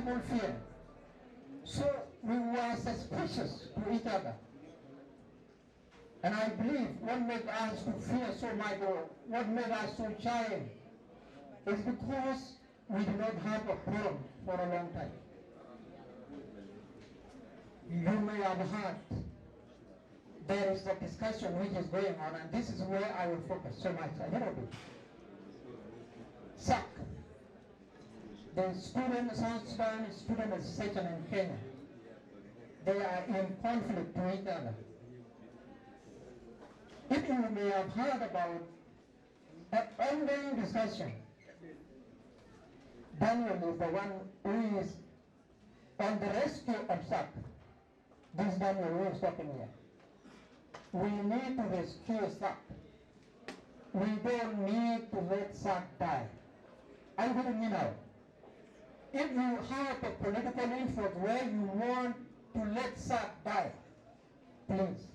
irrational fear. So we were suspicious to each other. And I believe what made us to fear so much, or what made us so shy, is because we did not have a problem for a long time. You may have heard there is a discussion which is going on, and this is where I will focus so much, a little bit. SAC, the student South Sudan Student Association in Kenya, they are in conflict with each other. If you may have heard about an ongoing discussion, Daniel is the one who is on the rescue of SAC. This Daniel who is talking here. We need to rescue SAC. We don't need to let SAC die. I will mean now. If you have a political interest where you want to let SAC die, please.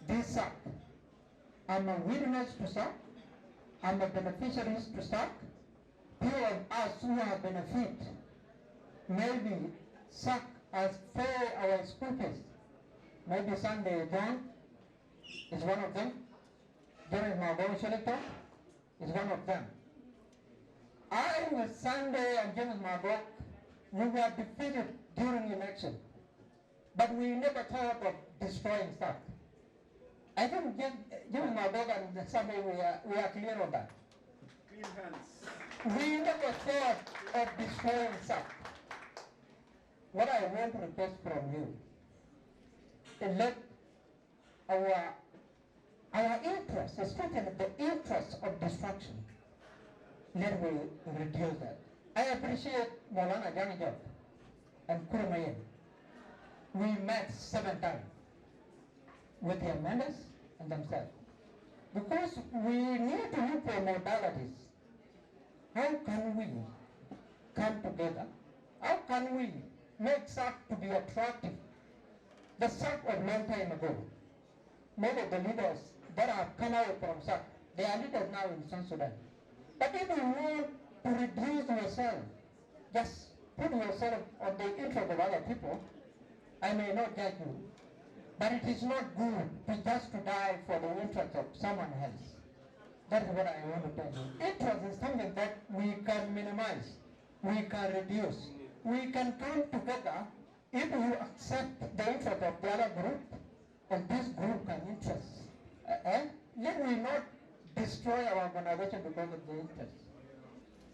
This SAC, I'm a witness to SAC. I'm a beneficiary to SAC. Few of us who have benefit, maybe SAC has paid our school fees. Maybe Sunday John is one of them. John Mwangi is one of them. I with Sunday and James Mabok, we were defeated during election, but we never thought of destroying SAC. I think James Mabok and Sunday we are clear on that. Clean hands. We never thought of destroying SAC. What I want to request from you is let our interests, especially the interests of destruction, let we reduce that. I appreciate Maulana Jangjab and Kurumayan. We met 7 times with their members and themselves. Because we need to look for modalities. How can we come together? How can we make SAC to be attractive? The SAC of long time ago, most of the leaders that have come out from SAC, they are leaders now in South Sudan. But if you want to reduce yourself, just put yourself on the interest of other people, I may not judge you, but it is not good to just to die for the interest of someone else. That is what I want to tell you. Interest is something that we can minimize, we can reduce, we can come together if you accept the interest of the other group, and this group can interest. Let me not destroy our organization because of the interest.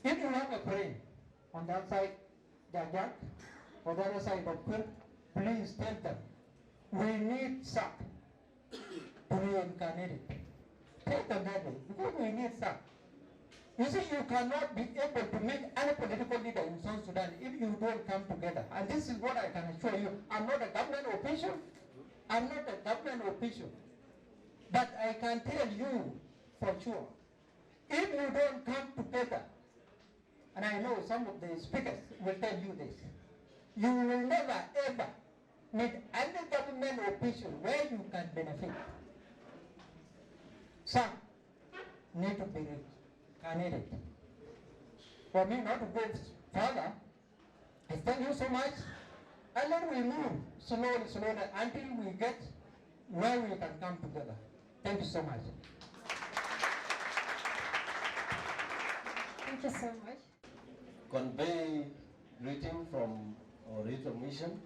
If you have a brain on that side, Jajak, or the other side of Quip, please tell them, we need SAC to reincarnate it. Tell them that way, because we need SAC. You see, you cannot be able to make any political leader in South Sudan if you don't come together. And this is what I can assure you. I'm not a government official. I'm not a government official. But I can tell you for sure, if you don't come together, and I know some of the speakers will tell you this, you will never ever meet any government official where you can benefit. Some need to be reincarnated. For me not to go further, I thank you so much, and then we move slowly until we get where we can come together. Thank you so much. Thank you so much. Convey greeting from our regional mission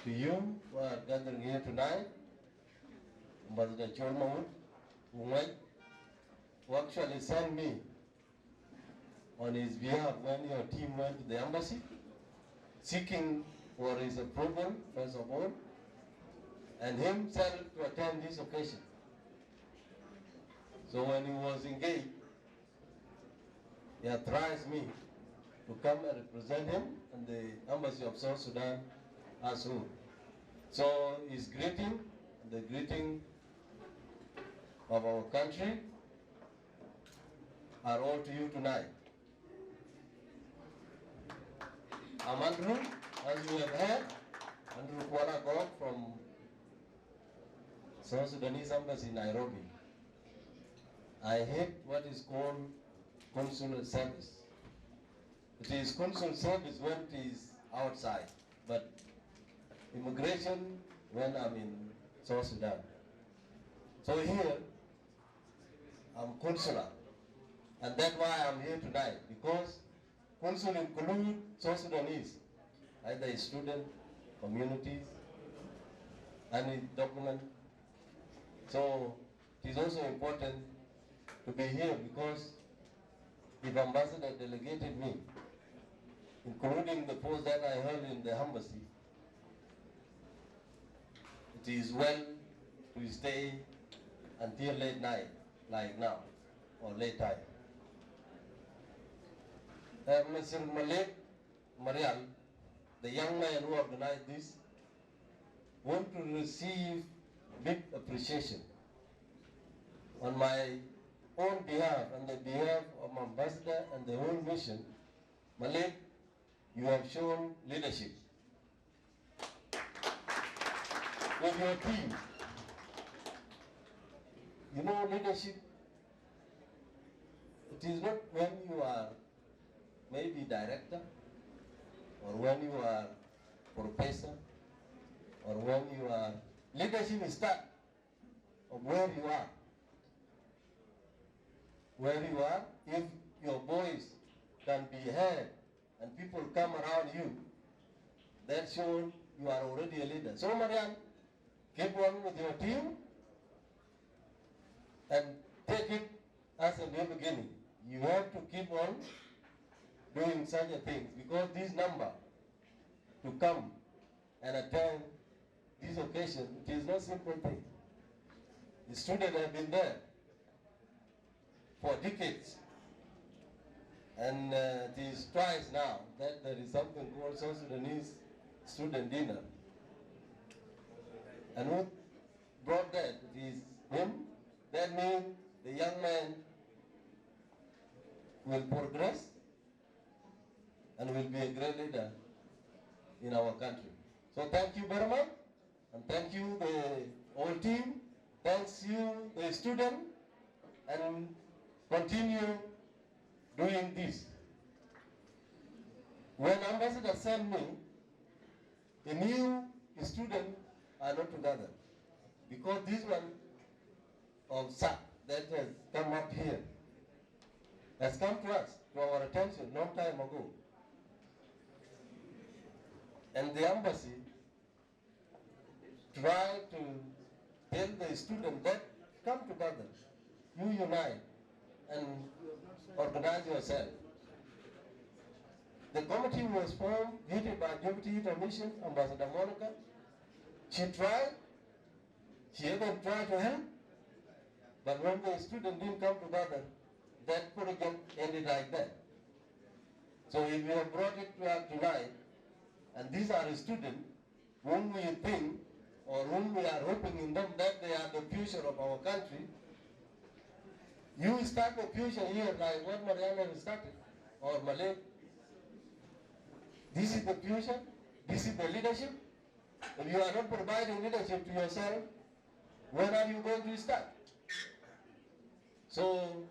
to you who are gathering here tonight. Ambassador John Mahmoud, who actually sent me on his behalf when your team went to the embassy, seeking for his approval, first of all, and himself to attend this occasion. So when he was engaged, he authorized me to come and represent him and the embassy of South Sudan as well. So his greeting, the greeting of our country, are all to you tonight. I'm Andrew, as you have heard, Andrew Kuala God from South Sudanese Embassy in Nairobi. I head what is called consular service. It is consul service when it is outside, but immigration when I'm in South Sudan. So here, I'm consular, and that's why I'm here tonight, because consul include South Sudanese, either student, communities, any document. So it is also important to be here because if ambassador delegated me, including the post that I held in the embassy, it is well to stay until late night, like now, or late time. Mr. Malik Marial, the young man who organized this, want to receive big appreciation on my own behalf and the behalf of my ambassador and the whole mission. Malik, you have shown leadership with your team. You know, leadership, it is not when you are maybe director, or when you are professor, or when you are, leadership is start of where you are. Where you are, if your voice can be heard and people come around you, that shows you are already a leader. So Mariam, keep on with your team and take it as a new beginning. You have to keep on doing such a thing, because this number to come and attend this occasion, it is not a simple thing. The students have been there for decades, and it is twice now that there is something called South Sudanese student dinner. And who brought that? It is him. That means the young man will progress and will be a great leader in our country. So thank you very much, and thank you the whole team. Thanks you the student, and continue doing this. When ambassador sent me, the new students are not together, because this one of SAC that has come up here has come to us, to our attention long time ago. And the embassy tried to tell the students that come together, you unite and organize yourself. The committee was formed, headed by Deputy Commission Ambassador Monica. She tried, she even tried to help, but when the students didn't come together, that project ended like that. So if we have brought it to us tonight, and these are the students whom we think, or whom we are hoping in them that they are the future of our country, you start the future here like what Mariana started, or Malay. This is the future, this is the leadership. If you are not providing leadership to yourself, when are you going to start? So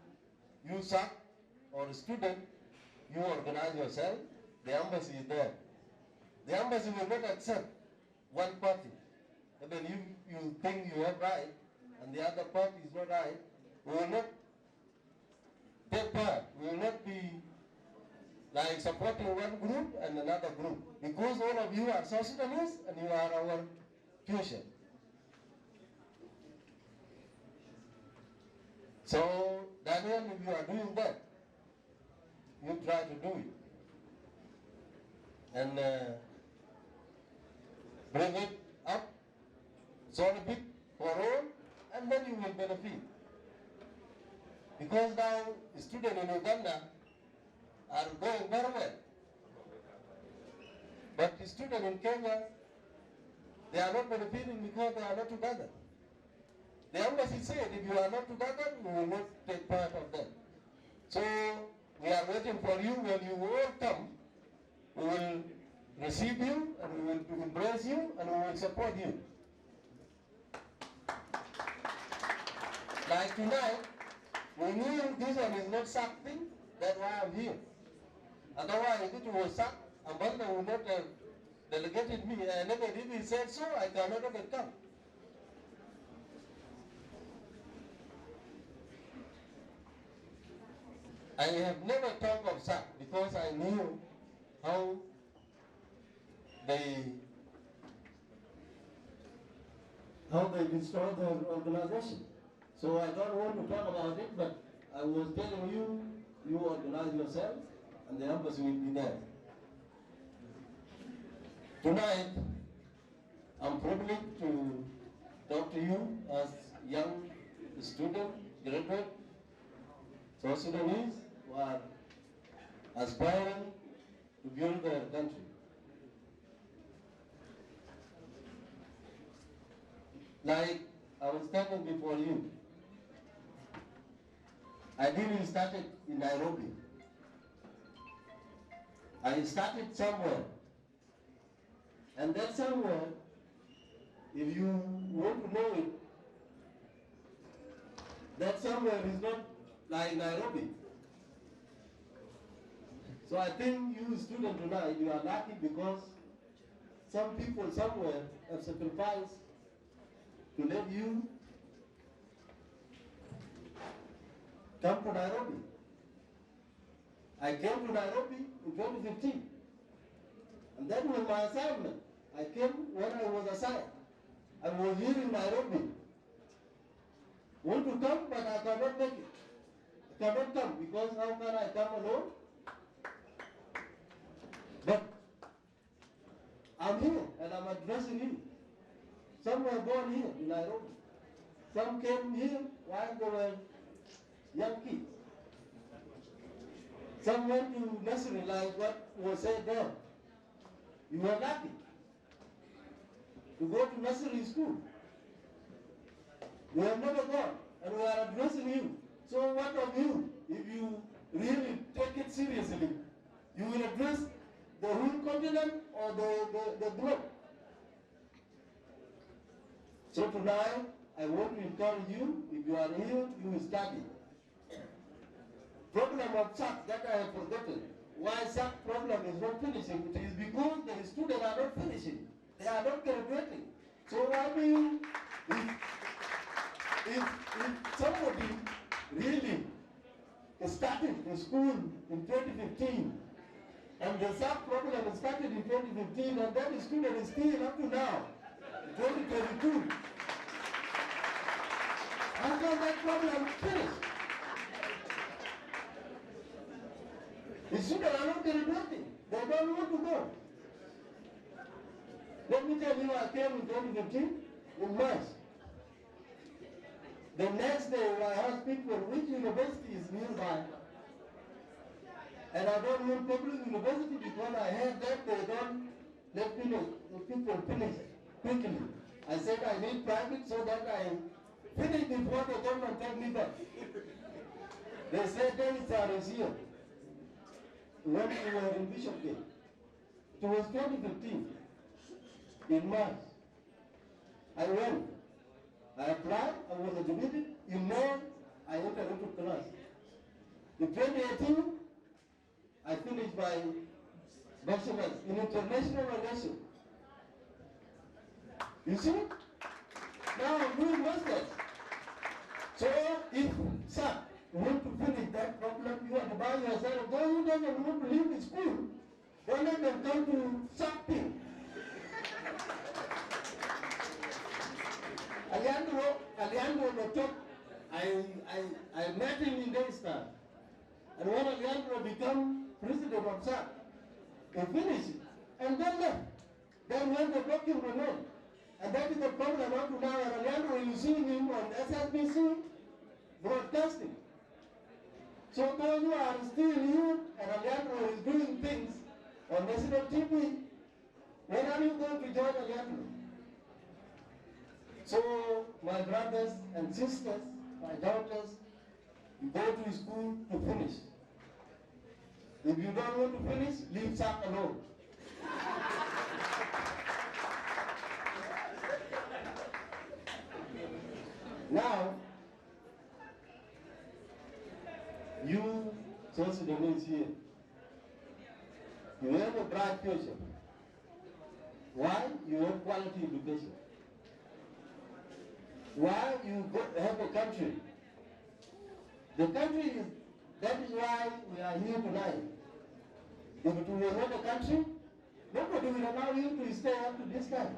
you SAC or student, you organize yourself, the embassy is there. The embassy will not accept one party. And then you think you have right, and the other party is not right, we will not take part. We will not be like supporting one group and another group, because all of you are South Sudanese and you are our future. So, Daniel, if you are doing that, you try to do it. And bring it up, solve it for all, and then you will benefit. Because now, students in Uganda are going very well. But the students in Kenya, they are not benefiting because they are not together. The embassy said, if you are not together, you will not take part of them. So we are waiting for you. When you all come, we will receive you, and we will embrace you, and we will support you. Like tonight, we knew this one is not something, that's why I'm here. Otherwise, it was sacked. Ambassador would not have delegated me. And even if he said so, I cannot even come. I have never talked of SAC because I knew how they destroy their organization. So I don't want to talk about it, but I was telling you, you organize yourself and the embassy will be there. Tonight, I'm privileged to talk to you as young student, graduate, South Sudanese who are aspiring to build their country. Like I was standing before you, I didn't start it in Nairobi. I started somewhere. And that somewhere, if you want to know it, that somewhere is not like Nairobi. So I think you students tonight, you are lucky because some people somewhere have sacrificed to let you come to Nairobi. I came to Nairobi in 2015. And that was my assignment. I came when I was assigned. I was here in Nairobi. Want to come, but I cannot make it. I cannot come because how can I come alone? But I'm here and I'm addressing you. Some were born here in Nairobi. Some came here while they were young kids. Some went to nursery like what was said there. You were lucky to go to nursery school. We have never gone, and we are addressing you. So what of you, if you really take it seriously, you will address the whole continent or the globe. So tonight, I want to encourage you, if you are here, you will study. Problem of SAC that I have forgotten. Why SAC problem is not finishing? It is because the students are not finishing. They are not graduating. So why do you, if somebody really started the school in 2015, and the SAC program started in 2015, and that student is still up to now, 2022. How can that problem finish? The students are not graduating. They don't want to go. Let me tell you, I came in 2015 in March. The next day, I asked people which university is nearby. And I don't want public university because I heard that they don't let people finish quickly. I said I need private so that I finish before the government take me back. They said there is here. When we were in Bishopgate. It was 2015. In March. I went. I applied, I was admitted. In May, I entered into class. In 2018, I finished my bachelor's in international relations. You see? Now I'm doing masters. So if sir, you want to finish that problem, you have to buy yourself. Those who doesn't want to leave the school, don't let them come to something. Alejandro Lotok, I met him in Daystar. And when Alejandro became president of SAC, he finished it and then left. Then when the vacuum remained. And that is the problem up to now. And Alejandro, you see him on SSBC broadcasting. So those who are still here and Alejandro is doing things on national TV, when are you going to join Alejandro? So, my brothers and sisters, my daughters, you go to school to finish. If you don't want to finish, leave SAC alone. Now, you South Sudanese here, You have a bright future. Why? You have quality education. Why? You have a country. The country is, that is why we are here tonight. If it were not a country, nobody will allow you to stay up to this time.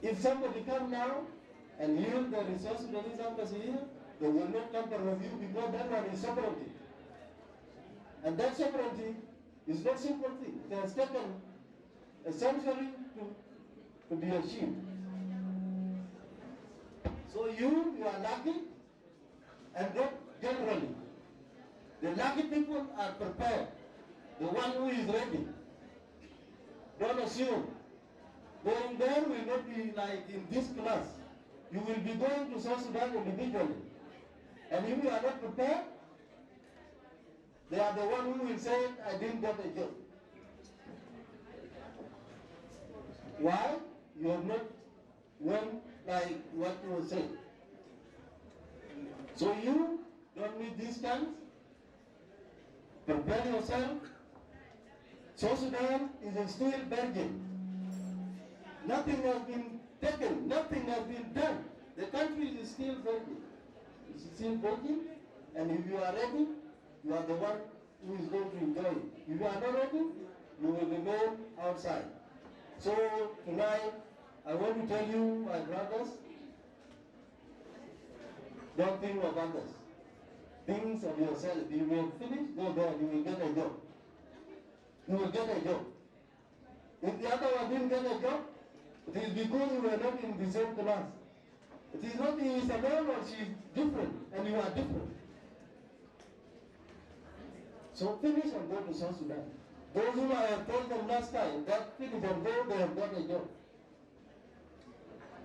If somebody come now and yield the resources that is embassy here, they will not tamper with you because that one is sovereignty. And that sovereignty is not simple thing. It has taken a century to be achieved. So you are lucky, and not generally. The lucky people are prepared. The one who is ready. Don't assume. Going there will not be like in this class. You will be going to South Sudan individually. And if you are not prepared, they are the one who will say, I didn't get a job. Why? You have not went like what you were saying. So you don't need this chance. Prepare yourself. South Sudan is still virgin. Nothing has been taken, nothing has been done. The country is still virgin. It's still virgin, and if you are ready, you are the one who is going to enjoy it. If you are not ready, you will remain outside. So tonight, I want to tell you, my brothers, don't think of others. Think of yourself. If you will finish, go there, you will get a job. You will get a job. If the other one didn't get a job, it is because you were not in the same class. It is not he is alone or she is different, and you are different. So finish and go to South Sudan. Those who I have told them last time, that finish and go, they have got a job.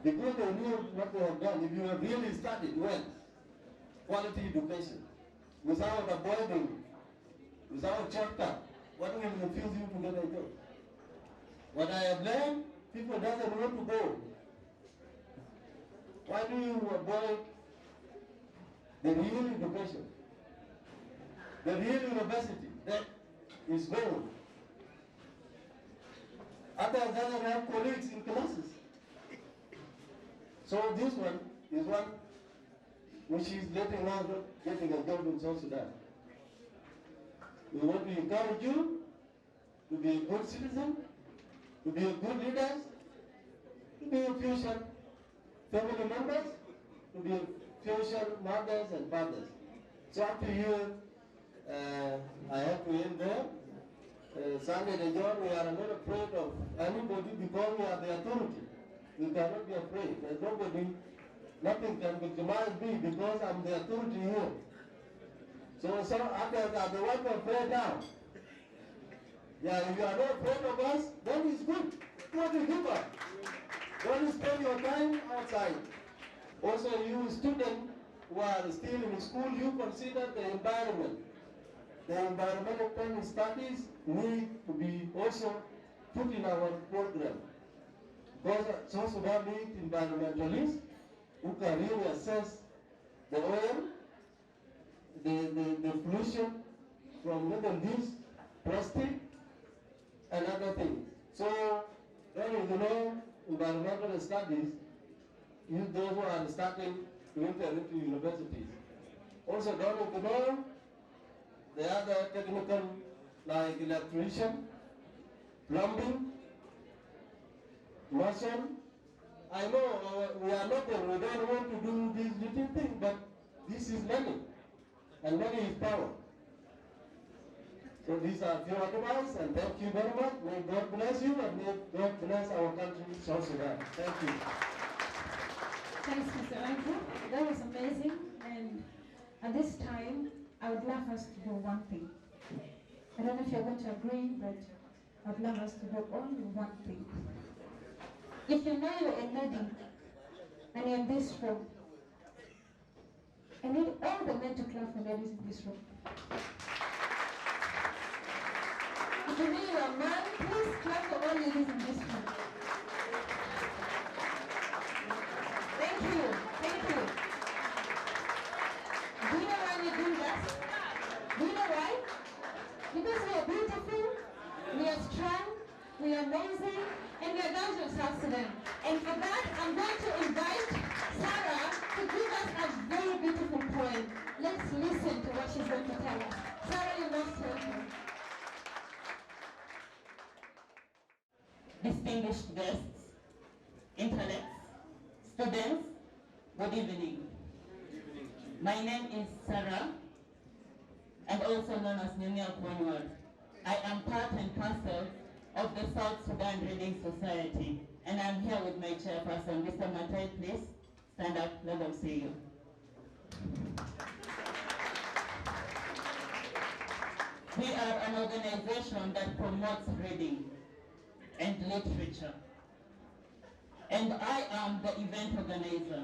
Because they knew what they have done. If you have really studied well, quality education, without avoiding, without shortcut, what will refuse you to get a job? What I have learned, people doesn't want to go. Why do you avoid the real education? The real university that is gold. Others doesn't have colleagues in classes. So this one is one which is letting us getting a job in South Sudan. We want to encourage you to be a good citizen, to be a good leader, to be a future family members, to be future mothers and fathers. So up to you, I have to end there. Sunday and John, we are not afraid of anybody because we are the authority. We cannot be afraid. There's nobody, nothing can victimize me because I'm the authority here. So some others are the ones afraid now. Yeah, if you are not afraid of us, then it's good. Go to Cuba. Don't spend your time outside. Also, you students who are still in school, you consider the environment. The environmental studies need to be also put in our program. Because South Sudan needs environmentalists who can really assess the oil, the pollution from Middle East, plastic, and other things. So, when you know environmental studies, use those who are starting to enter into universities. Also, don't ignore the other technical, like electrician, plumbing, mason. I know we are not there, we don't want to do this little thing, but this is money, and money is power. So these are few advice, and thank you very much. May God bless you, and may God bless our country, South Sudan. Thank you. Thanks, Mr. Andrew. That was amazing, and at this time, I would love us to do one thing. I don't know if you're going to agree, but I'd love us to do only one thing. If you know you're a lady and you're in this room, I need all the men to clap for ladies in this room. If you know you're a man, please clap for all ladies in this room. Thank you. Thank you. Do you know why we do that? Do you know why? distinguished guests, intellects, students, good evening. My name is SURA, and also known as Nyumia Kwanywa. I am part and parcel of the South Sudan Reading Society, and I'm here with my chairperson, Mr. Matai. Please stand up, let them see you. We are an organization that promotes reading and literature, and I am the event organizer.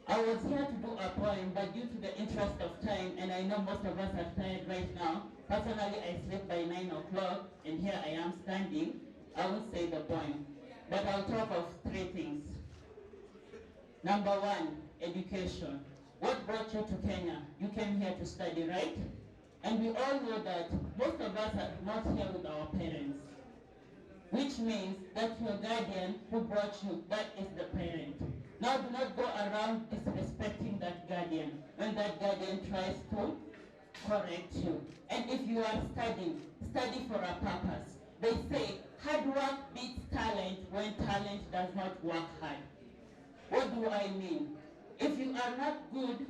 I was here to do a poem, but due to the interest of time, and I know most of us are tired right now, personally I sleep by 9 o'clock, and here I am standing. I won't say the poem, but I'll talk of 3 things. Number 1, education. What brought you to Kenya? You came here to study, right? And we all know that most of us are not here with our parents, which means that your guardian who brought you, that is the parent. Now do not go around disrespecting that guardian when that guardian tries to correct you. And if you are studying, study for a purpose. They say hard work beats talent when talent does not work hard. What do I mean? If you are not good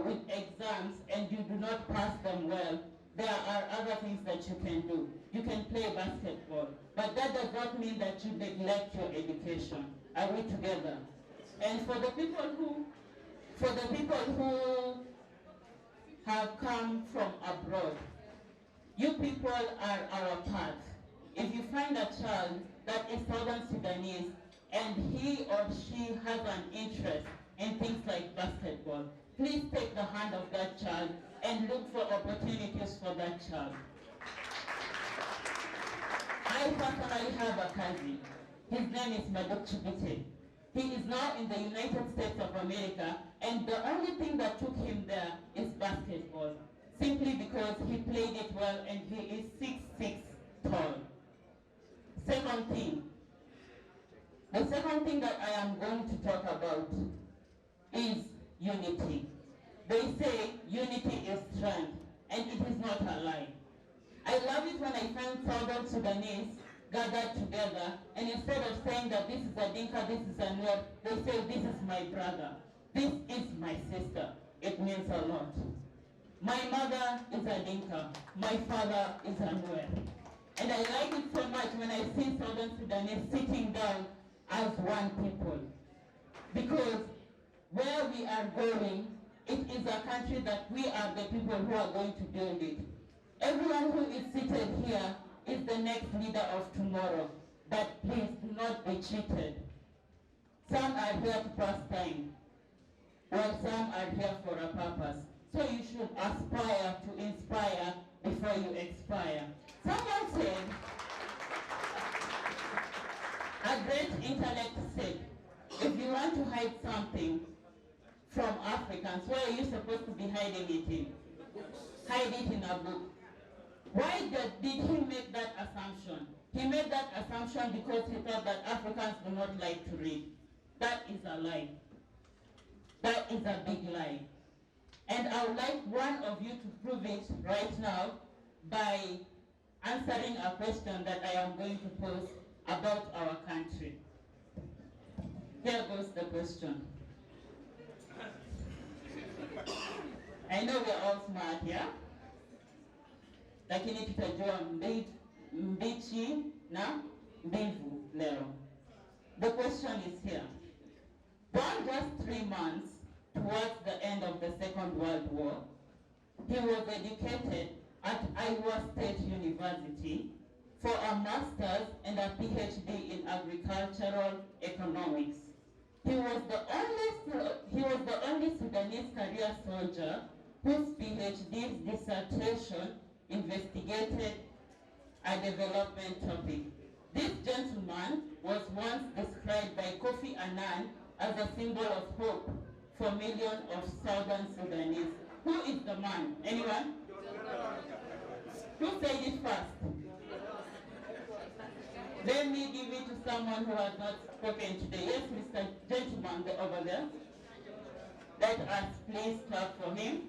with exams and you do not pass them well, there are other things that you can do. You can play basketball, but that does not mean that you neglect your education. Are we together? And for the people who have come from abroad, you people are our path. If you find a child that is Southern Sudanese and he or she has an interest in things like basketball, please take the hand of that child and look for opportunities for that child. I personally have a cousin. His name is Madok Chibute. He is now in the United States of America, and the only thing that took him there is basketball, simply because he played it well and he is 6'6" tall. The second thing that I am going to talk about is unity. They say unity is strength, and it is not a lie. I love it when I find Southern Sudanese gathered together, and instead of saying that this is a Dinka, this is a Nuer, they say this is my brother, this is my sister. It means a lot. My mother is a Dinka, my father is a Nuer. And I like it so much when I see Southern Sudanese sitting down as one people. Because where we are going, it is a country that we are the people who are going to build it. Everyone who is seated here is the next leader of tomorrow. But please do not be cheated. Some are here to pass time, while some are here for a purpose. So you should aspire to inspire before you expire. Someone said, a great intellect said, if you want to hide something from Africans, where are you supposed to be hiding it in? Hide it in a book. Why did he make that assumption? He made that assumption because he thought that Africans do not like to read. That is a lie. That is a big lie. And I would like one of you to prove it right now by answering a question that I am going to pose about our country. Here goes the question. I know we're all smart, yeah? Lakini tutajua mbichi na mbivu leo. The question is here. Born just 3 months towards the end of the Second World War, he was educated at Iowa State University for a master's and a PhD in agricultural economics. He was the only Sudanese career soldier whose PhD's dissertation investigated a development topic. This gentleman was once described by Kofi Annan as a symbol of hope for millions of Southern Sudanese. Who is the man? Anyone? Who said it first? Let me give it to someone who has not spoken today. Yes, Mr. Gentleman over there. Let us please clap for him.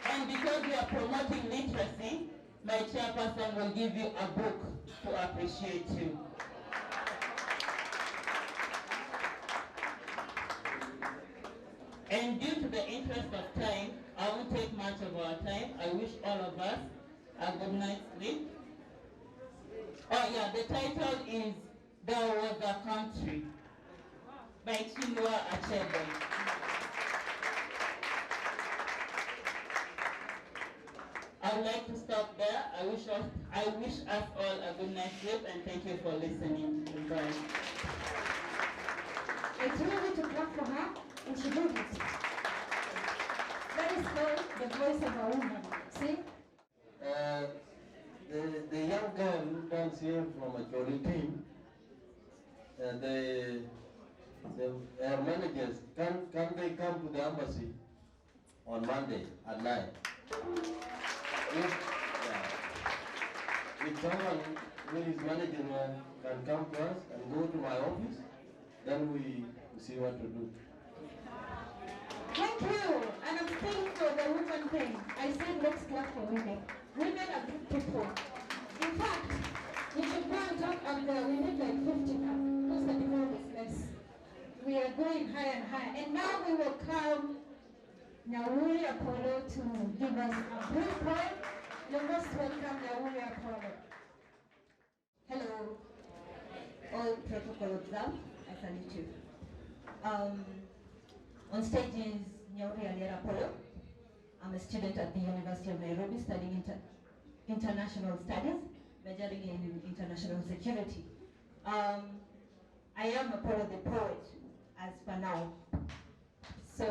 And because we are promoting literacy, my chairperson will give you a book to appreciate you. And due to the interest of time, I won't take much of our time. I wish all of us a good night's sleep. Oh yeah, the title is There Was a Country by Chinua Achebe. I would like to stop there. I wish us all a good night's sleep and thank you for listening. Goodbye. I told you to clap for her, and she did it. That is called the voice of a woman. See? The young girl who comes here from a Choli team, her managers, can they come to the embassy on Monday at 9? If someone who is managing can come to us and go to my office, then we see what to do. Thank you. And I'm saying for the woman thing. I said let's clap for women. Women are good people. In fact, you should go and talk on we need like 50 now. Because the people is less. We are going higher and higher. And now we will come Nyawuri Apollo to give us a brief poem. You must welcome Nyawuri Apollo. Hello, all protocol observed, I salute you. On stage is Nyawuri Apollo. I'm a student at the University of Nairobi studying international studies, majoring in international security. I am Apollo the poet, as for now. So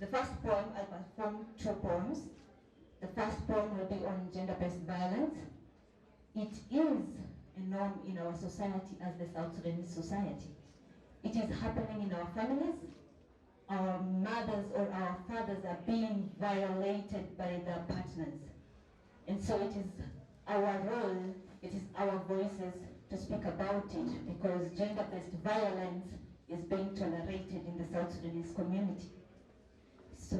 the first poem, I perform 2 poems. The first poem will be on gender-based violence. It is a norm in our society as the South Sudanese society. It is happening in our families. Our mothers or our fathers are being violated by their partners. And so it is our role, it is our voices to speak about it, because gender-based violence is being tolerated in the South Sudanese community. So,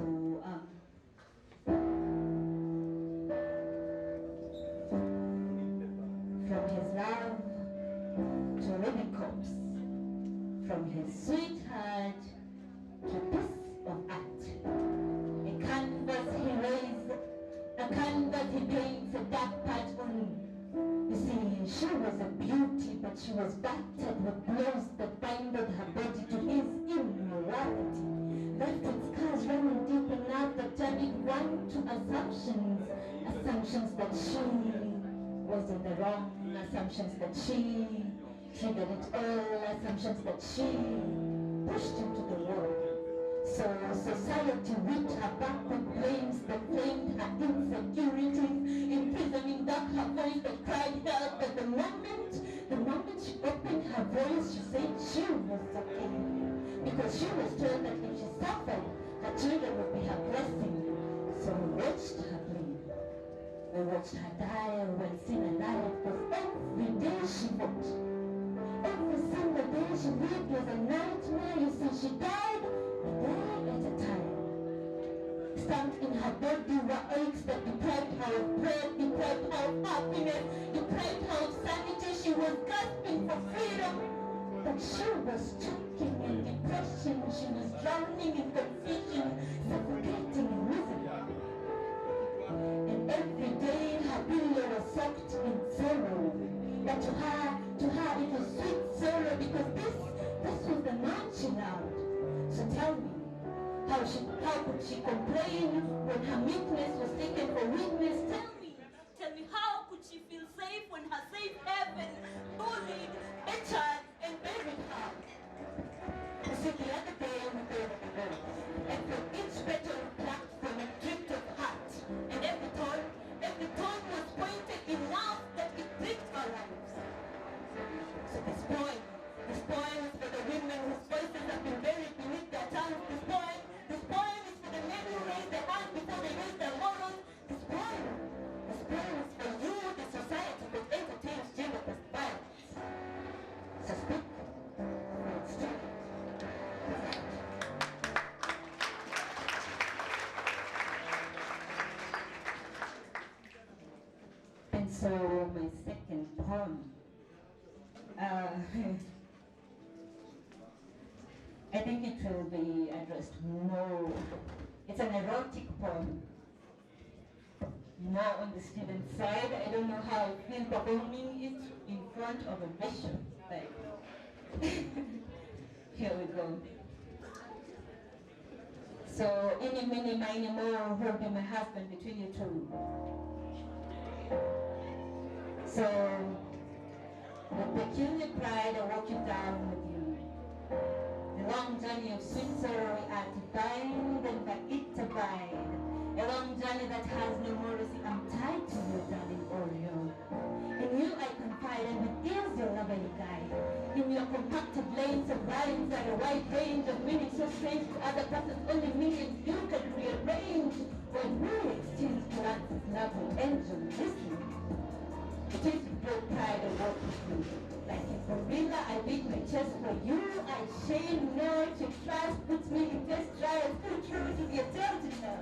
from his love to living corpse, from his sweetheart to piece of art, a canvas he raised, a canvas he paints a dark part on. You see, she was a beauty, but she was battered with blows that binded her body to his immorality. Left with scars running deep enough that turning one to assumptions that she was in the wrong, assumptions that she triggered it all, assumptions that she pushed into the world. So society whipped her back with flames that flamed her insecurities, imprisoning dark her voice that cried out. But the moment she opened her voice, she said she was okay. Because she was told that if she suffered, her children would be her blessing. So we watched her bleed. We watched her die when seen alive, because every day she fought. Every single day she lived was a nightmare. You see, she died a day at a time. Stamped in her body were aches that deprived her of bread, deprived her of happiness, deprived her of sanity. She was gasping for freedom, but she was choking in depression. She was drowning in confusion, suffocating in misery. And every day her pillow was soaked in sorrow. But to her it was sweet sorrow, because this was the man she loved. So tell me, how could she complain when her meekness was taken for weakness? Tell me, how could she feel safe when her safe haven bullied, bettered, and buried her? You see, the other day we played at the boat, and from each petal plucked from a drift of heart, and every tone was pointed enough that it pricked our lives. So this poem is for the women whose voices have been buried beneath their tongues. This poem is for the men who raise their hands before they raise their morals. This poem is for you, the society that entertains gender-based violence. poem. I think it will be addressed more. It's an erotic poem. More on the student side. I don't know how I feel performing it in front of a bishop. Like, here we go. So, any, mini, miny, more will be my husband between you two. So, with peculiar pride, I walk you down with you. The long journey of sweet sorrow we are to bind and by it to bind. A long journey that has no mercy. I'm tied to you, darling Oreo. In you I confide, and with ears your lover you guide. In your compacted lanes of rhymes are a wide range of meanings so strange to other persons, only meanings you can rearrange. When we exchange glances, love and angel, listen. It is with great pride I walk with you. Like a gorilla, I beat my chest for you. I shame not your trust puts me in best trials. Too true to be a tale to know.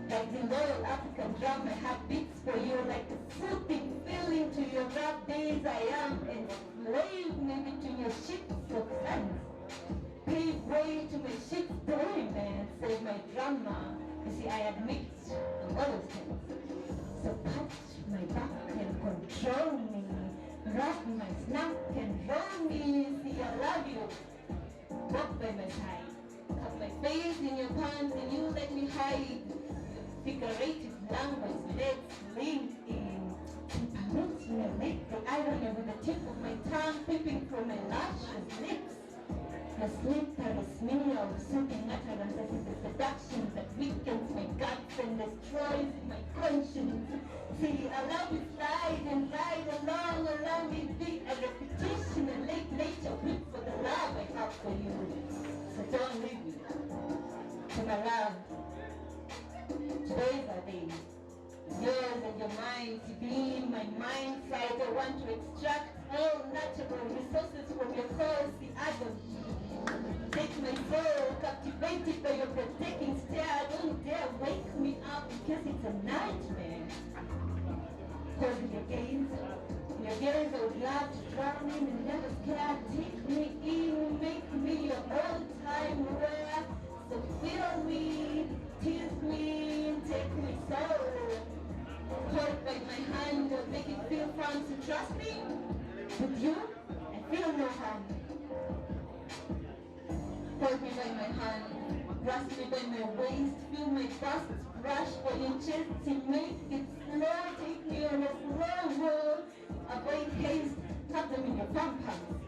Like the loyal African drum, my heart beats for you. Like the soothing feeling to your rough days, I am enslaved me between your ships of sands. Pave way to my ship's story, man. Save my drama. You see, I admit I'm always tense. So touch my back and control me. Rub my snap and roll me. See, I love you. Walk by my side. Have my face in your palms and you let me hide. Figurative language, let's link in. Permit me to lick the irony with the tip of my tongue peeping from my luscious lips. A slippery smear of soothing utterances is a seduction that weakens my guts and destroys my conscience. See, allow me slide and ride along, allow me be a repetition, a late nature weep for the love I have for you. So don't leave me. To my love, today's our day. Yours and your mind to be in my mind side. I want to extract all natural resources from your cause, the atom. Take my soul, captivated by your breathtaking stare. Don't dare wake me up because it's a nightmare. Hold your gaze. In your gaze I would love to drown in and never scare. Take me in, make me your all-time rare. So fill me, tease me, take my soul. Hold by my hand, or make it feel fun to trust me. With you, I feel no harm. Hold me by my hand, grasp me by my waist, feel my bust, brush for your chest, to make it slow, take me on a slow roll, avoid haste, have them in your pom-poms,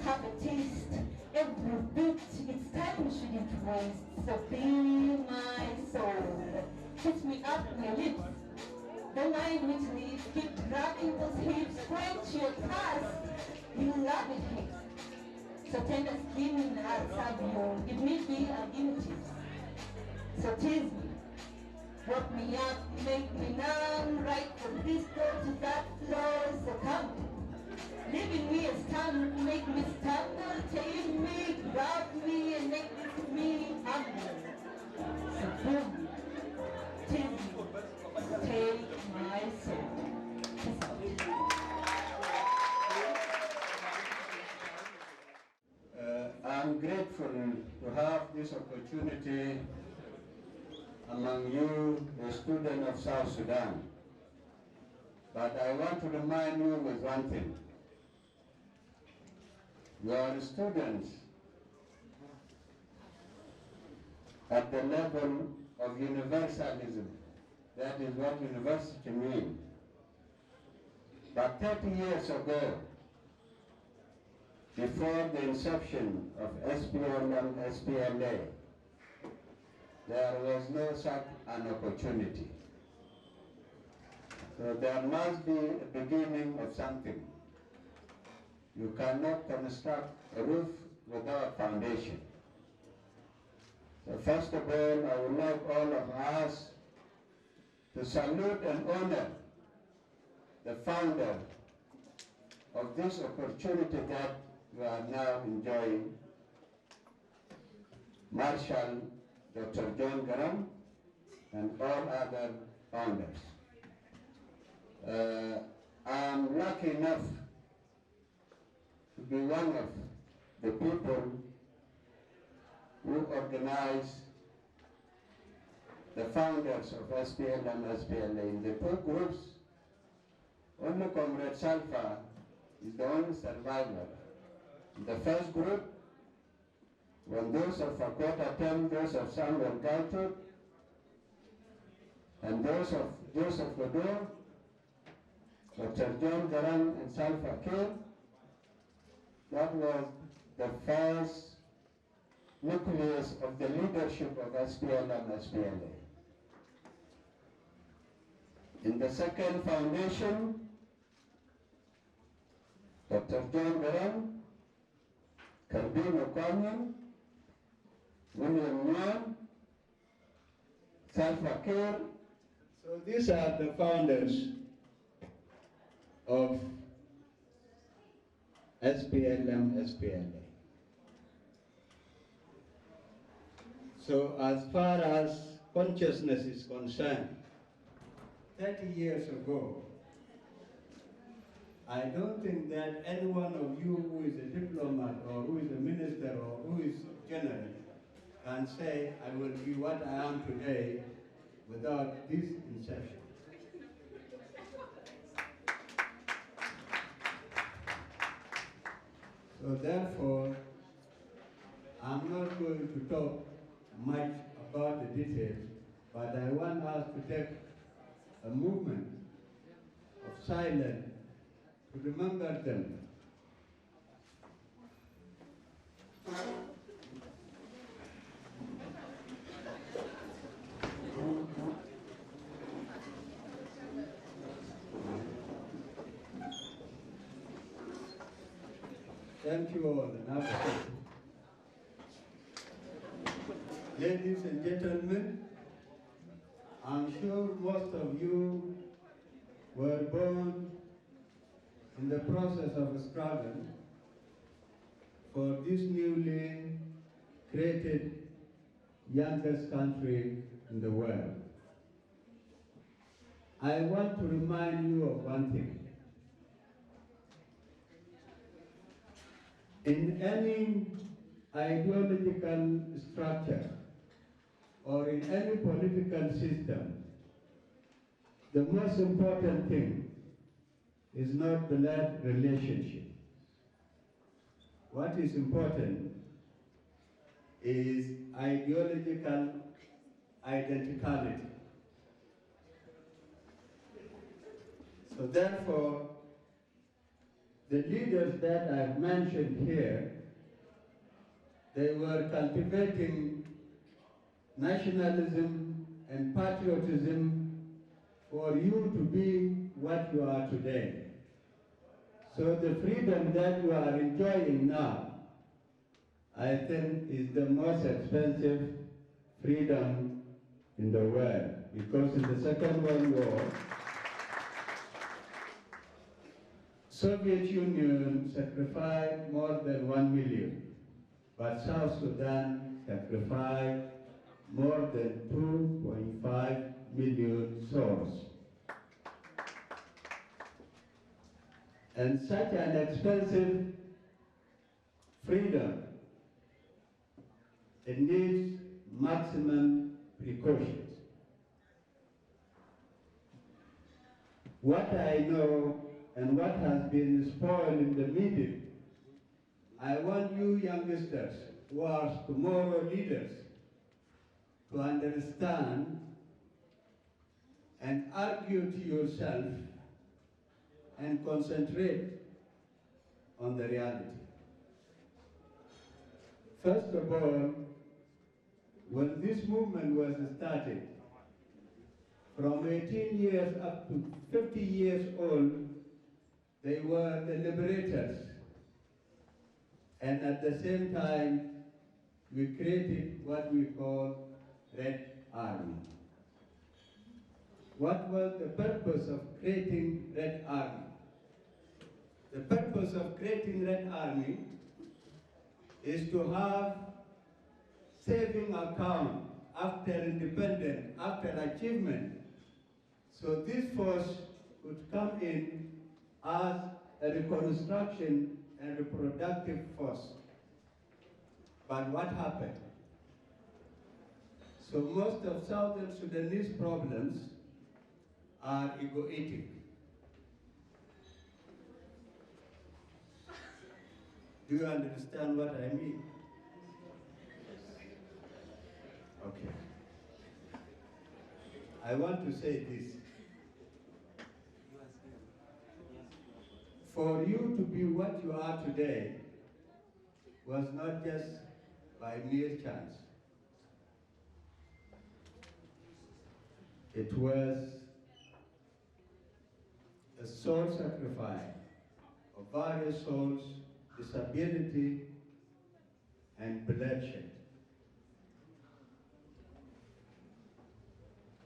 have a taste, every bit, it's time you shouldn't waste, so be my soul, kiss me up my lips, don't mind which lips, keep grabbing those hips, quench your thirst, you love it hips. So tender skin and I'll serve you. If need be, I'll give you tips. So tease me, work me up, make me numb, right from this door to that floor. So come, leaving me a stun, make me stumble, tame me, grab me, and make me humble. So boom, tease me, take my soul. I'm grateful to have this opportunity among you, the students of South Sudan. But I want to remind you with one thing. You are students at the level of universalism. That is what university means. But 30 years ago, before the inception of SPLM, SPLA, there was no such an opportunity. So there must be a beginning of something. You cannot construct a roof without foundation. So first of all, I would like all of us to salute and honor the founder of this opportunity that we are now enjoying, Marshal Dr. John Garang and all other founders. I'm lucky enough to be one of the people who organized the founders of SPLM, SPLA. In the two groups, only Comrade Salva is the only survivor. In the first group, when those of Fakota Tem, those of Samuel Galtud, and those of Joseph Godor, Dr. John Garang and Salva Kiir, that was the first nucleus of the leadership of SPLM, SPLA. In the second foundation, Dr. John Garang, Karbin O'Connor, William Nyan, Salva Kiir. So these are the founders of SPLM, SPLA. So as far as consciousness is concerned, 30 years ago, I don't think that any one of you who is a diplomat or who is a minister or who is general can say, I will be what I am today without this inception. So therefore, I'm not going to talk much about the details, but I want us to take a movement of silence to remember them. Thank you all, and have a seat. Ladies and gentlemen, I'm sure most of you were born in the process of a struggle for this newly created youngest country in the world. I want to remind you of one thing. In any ideological structure or in any political system, the most important thing is not blood relationship. What is important is ideological identicality. So therefore, the leaders that I've mentioned here, they were cultivating nationalism and patriotism for you to be what you are today. So the freedom that you are enjoying now, I think is the most expensive freedom in the world, because in the Second World War, Soviet Union sacrificed more than 1 million, but South Sudan sacrificed more than 2.5 million souls. And such an expensive freedom, it needs maximum precautions. What I know and what has been spoiled in the media, I want you youngsters who are tomorrow leaders to understand and argue to yourself and concentrate on the reality. First of all, when this movement was started, from 18 years up to 50 years old, they were the liberators. And at the same time, we created what we call Red Army. What was the purpose of creating Red Army? The purpose of creating Red Army is to have saving account after independence, after achievement. So this force could come in as a reconstruction and reproductive force. But what happened? So most of Southern Sudanese problems are egoic. Do you understand what I mean? Okay. I want to say this. For you to be what you are today was not just by mere chance. It was a soul sacrifice of various souls, disability, and bloodshed.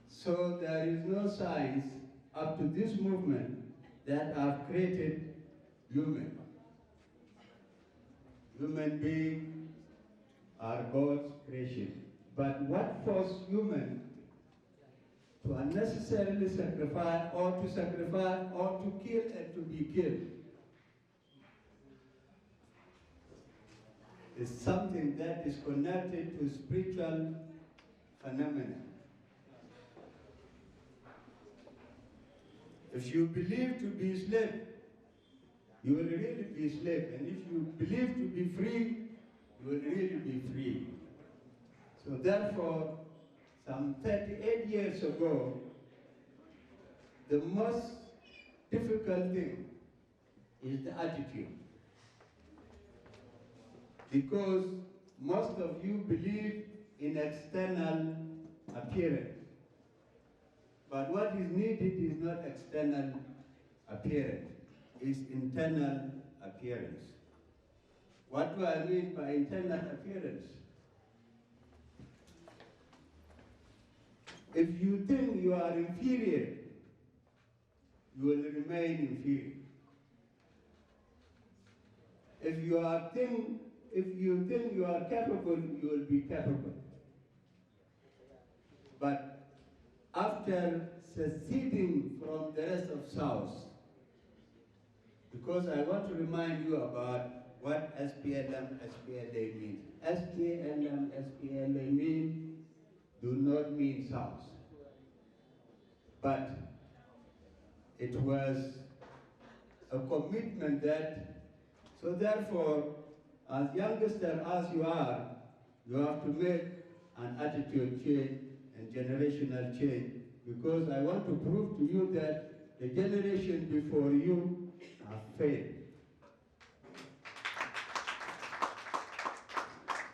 So there is no science up to this movement that have created human. Human beings are God's creation. But what forced human to unnecessarily sacrifice or to kill and to be killed is something that is connected to spiritual phenomena. If you believe to be slave, you will really be slave. And if you believe to be free, you will really be free. So therefore, some 38 years ago, the most difficult thing is the attitude. Because most of you believe in external appearance. But what is needed is not external appearance, it's internal appearance. What do I mean by internal appearance? If you think you are inferior, you will remain inferior. If you think you are capable, you will be capable. But after seceding from the rest of South, because I want to remind you about what SPLM, SPLA means. SPLM, SPLA mean do not mean South. But it was a commitment that, so therefore, as youngster as you are, you have to make an attitude change and generational change, because I want to prove to you that the generation before you have failed.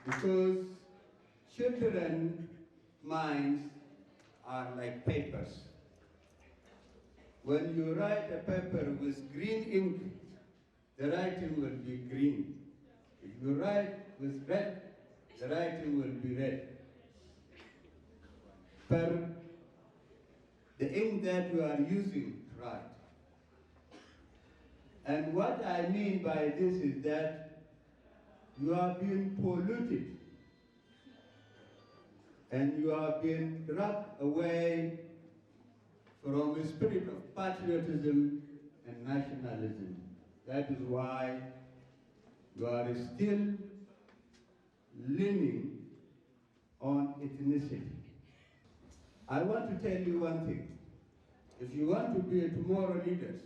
Because children's minds are like papers. When you write a paper with green ink, the writing will be green. If you write with red, the writing will be red. Per the ink that you are using to write. And what I mean by this is that you are being polluted and you are being dragged away from a spirit of patriotism and nationalism. That is why you are still leaning on ethnicity. I want to tell you one thing. If you want to be a tomorrow leaders,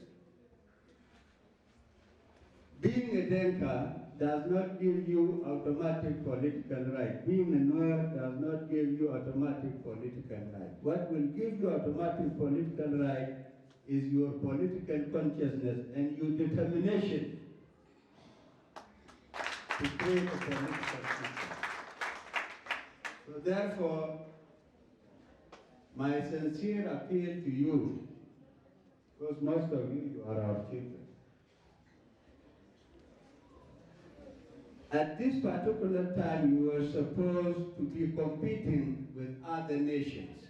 being a Denka does not give you automatic political right. Being a Noir does not give you automatic political right. What will give you automatic political right is your political consciousness and your determination to create a political system. So therefore, my sincere appeal to you, because most of you are our children. At this particular time, you were supposed to be competing with other nations.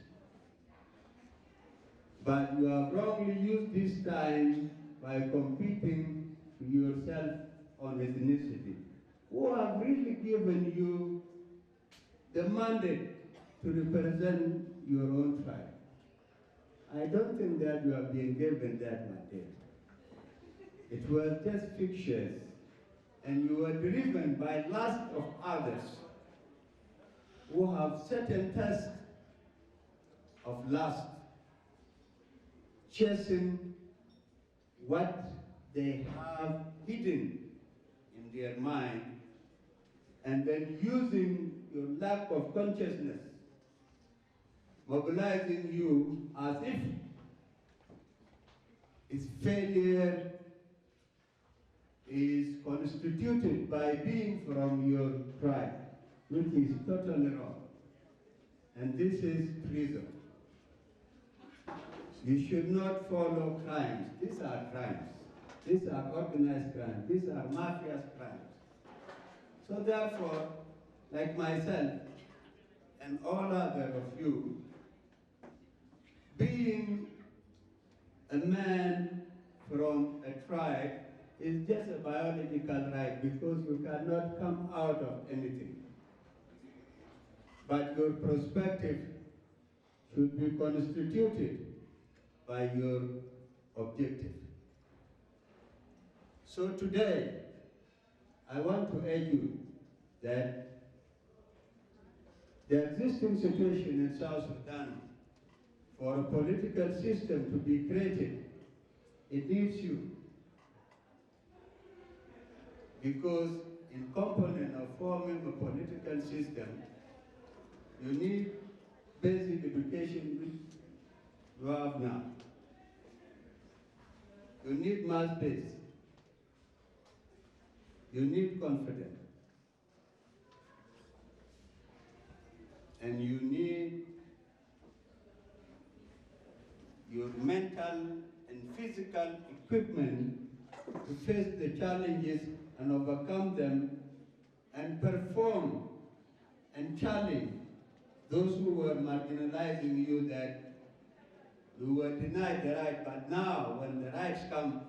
But you have wrongly used this time by competing to yourself on ethnicity. Who have really given you the mandate to represent your own tribe? I don't think that you have been given that mandate. It was just fictitious, and you were driven by lust of others who have certain thirst of lust, chasing what they have hidden in their mind, and then using your lack of consciousness, mobilizing you as if its failure is constituted by being from your tribe, which is totally wrong. And this is treason. You should not follow crimes. These are crimes. These are organized crimes. These are mafia's crimes. So therefore, like myself and all other of you, being a man from a tribe is just a biological right, because you cannot come out of anything. But your perspective should be constituted by your objective. So today, I want to urge you that the existing situation in South Sudan, for a political system to be created, it needs you. Because in component of forming a political system, you need basic education, which you have now. You need mass base. You need confidence. And you need your mental and physical equipment to face the challenges and overcome them and perform and challenge those who were marginalizing you, that you were denied the right, but now when the rights come,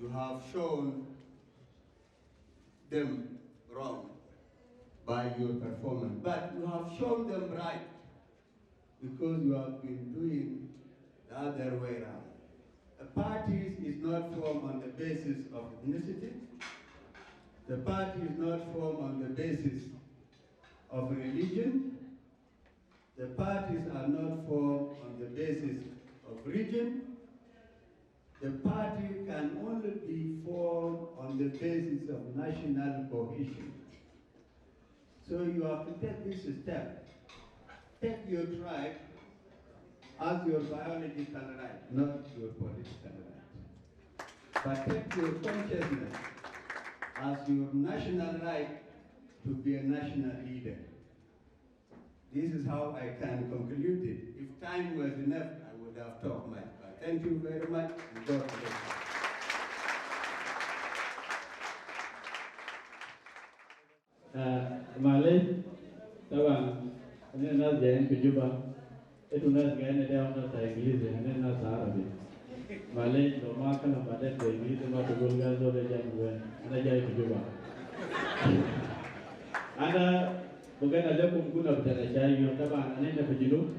you have shown them wrong by your performance. But you have shown them right because you have been doing the other way around. A party is not formed on the basis of ethnicity. The party is not formed on the basis of religion. The parties are not formed on the basis of region. The party can only be formed on the basis of national cohesion. So you have to take this step. Take your tribe as your biological right, not your political right. But take your consciousness as your national right to be a national leader. This is how I can conclude it. If time was enough, I would have talked much. But thank you very much, and God bless you. Malay, Tawan, and then that's the end to Juba. It will not get any down to English and then that's Arabic. Malay, no marker, but that's the English, and not the Bulgars or the German, and I get to Juba. And bukan ada kumpulan berada jaya yang taban ane na pejilu.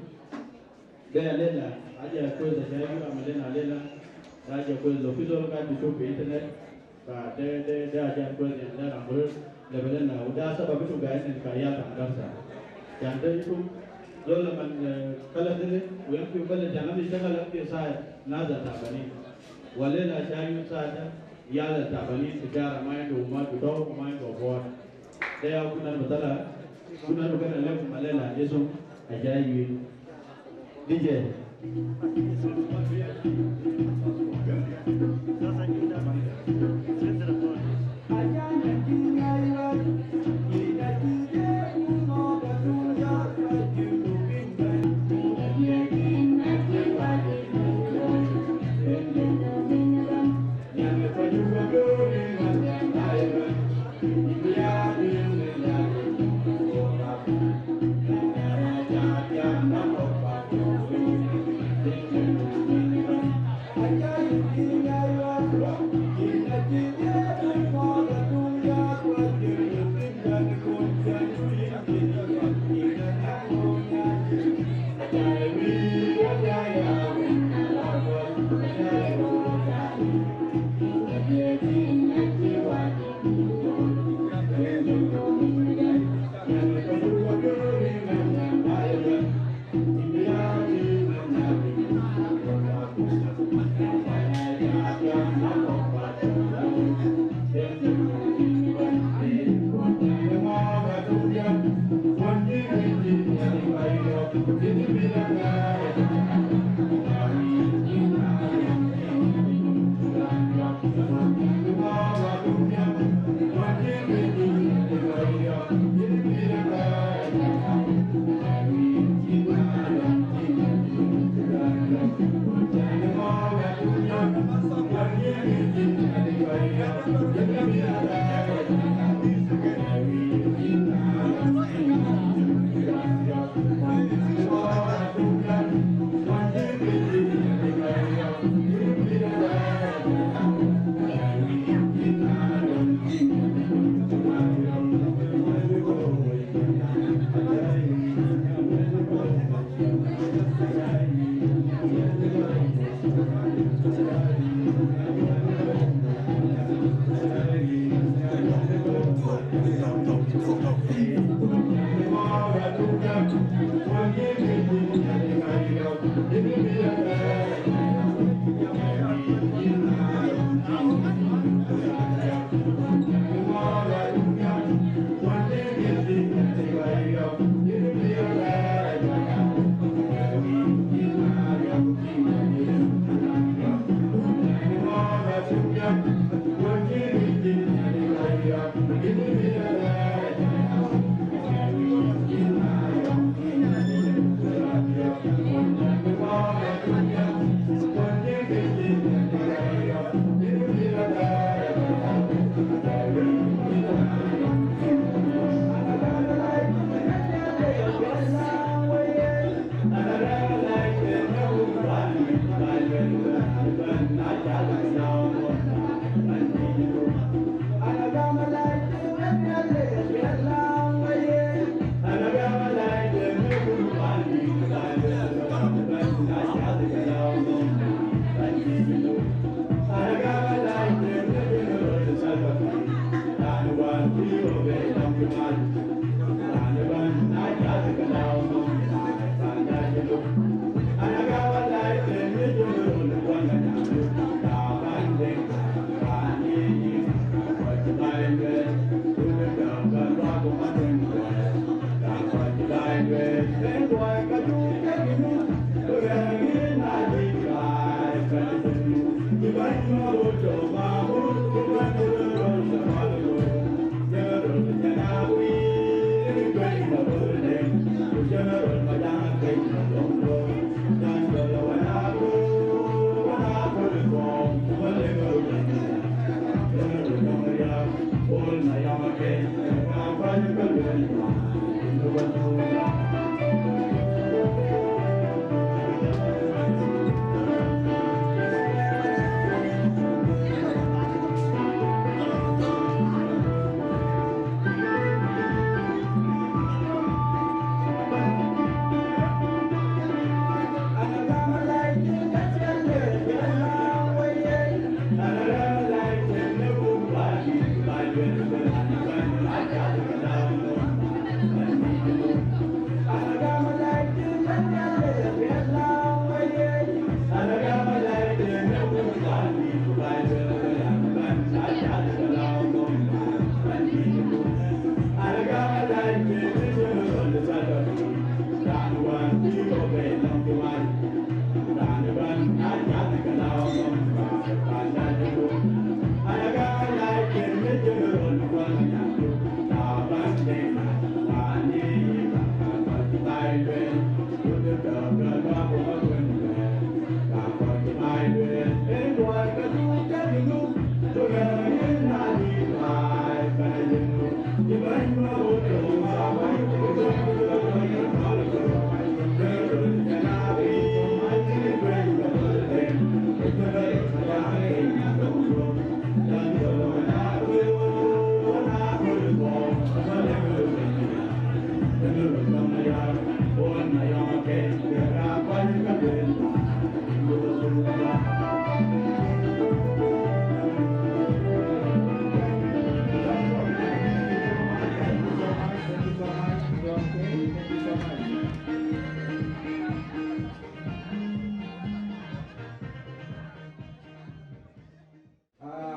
Dia lela, aja kuis jaya juga amalen lela. Aja kuis lofidol kan di internet. Ba dia aja kuis yang ada ramur levelan na. Udah sebab itu guys yang kaya tangkap sah. Yang dia itu lalu man kalau dia, yang people jangan bisa kalau dia sah nazar tabani. Walela jaya sah ya la tabani sejarah main rumah tu main bawah. Dia aku nak bertala. Kuna lugha leo malela Yesu ajayi DJ Yeah.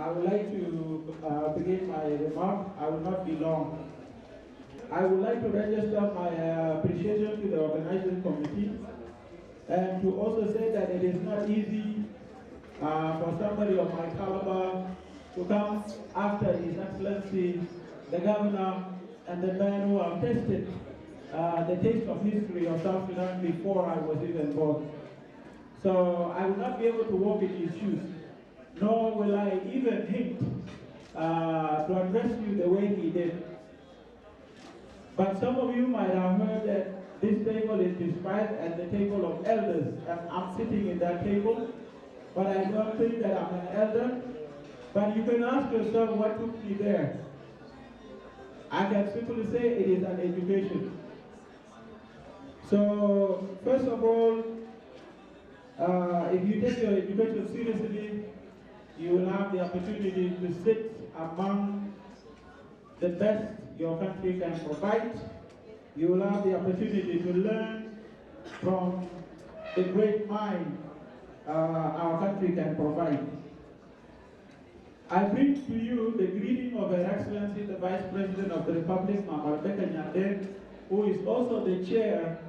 I would like to begin my remark. I will not be long. I would like to register my appreciation to the organizing committee and to also say that it is not easy for somebody of my caliber to come after His Excellency, the Governor, and the man who have tasted the taste of history of South Sudan before I was even born. So I will not be able to walk in his shoes, nor will I even hint to address you the way he did. But some of you might have heard that this table is described as the table of elders, and I'm sitting in that table, but I don't think that I'm an elder. But you can ask yourself what took me there. I can simply say it is an education. So, first of all, if you take your education seriously, you will have the opportunity to sit among the best your country can provide. You will have the opportunity to learn from the great mind our country can provide. I bring to you the greeting of Her Excellency the Vice President of the Republic, Mama Rebecca Nyanden, who is also the chair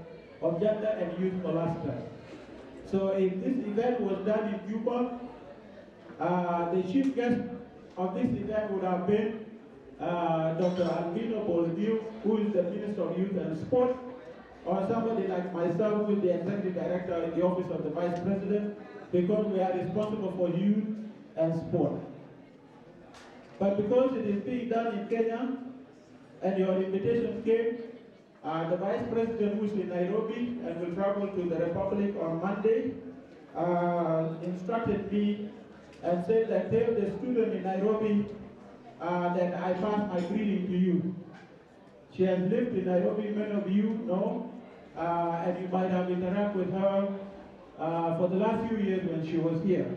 of Gender and Youth Cluster. So if this event was done in Cuba, the chief guest of this event would have been Dr. Albino Boldiu, who is the Minister of Youth and Sport, or somebody like myself, who is the Executive Director in the Office of the Vice President, because we are responsible for youth and sport. But because it is being done in Kenya, and your invitation came, the Vice President, who is in Nairobi and will travel to the Republic on Monday, instructed me and said that tell the student in Nairobi that I pass my greeting to you. She has lived in Nairobi, many of you know, and you might have interacted with her for the last few years when she was here.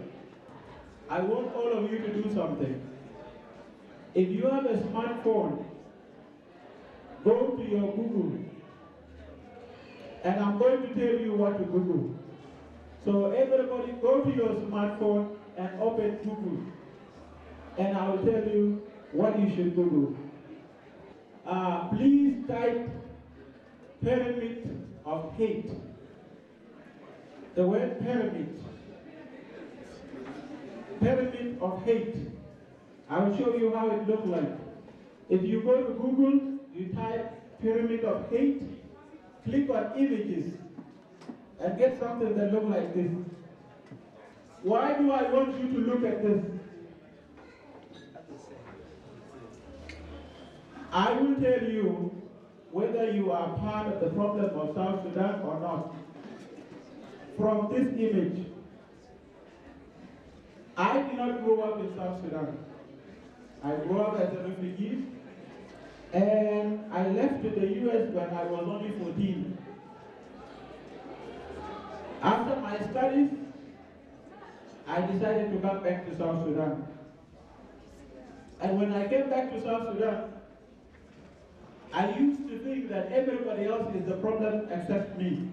I want all of you to do something. If you have a smartphone, go to your Google, and I'm going to tell you what to Google. So everybody go to your smartphone and open Google, and I will tell you what you should Google. Please type pyramid of hate. The word pyramid. Pyramid of hate. I will show you how it looks like. If you go to Google, you type pyramid of hate, click on images, and get something that looks like this. Why do I want you to look at this? I will tell you whether you are part of the problem of South Sudan or not. From this image, I did not grow up in South Sudan. I grew up as a refugee, and I left to the US when I was only 14. After my studies, I decided to come back to South Sudan. And when I came back to South Sudan, I used to think that everybody else is the problem except me.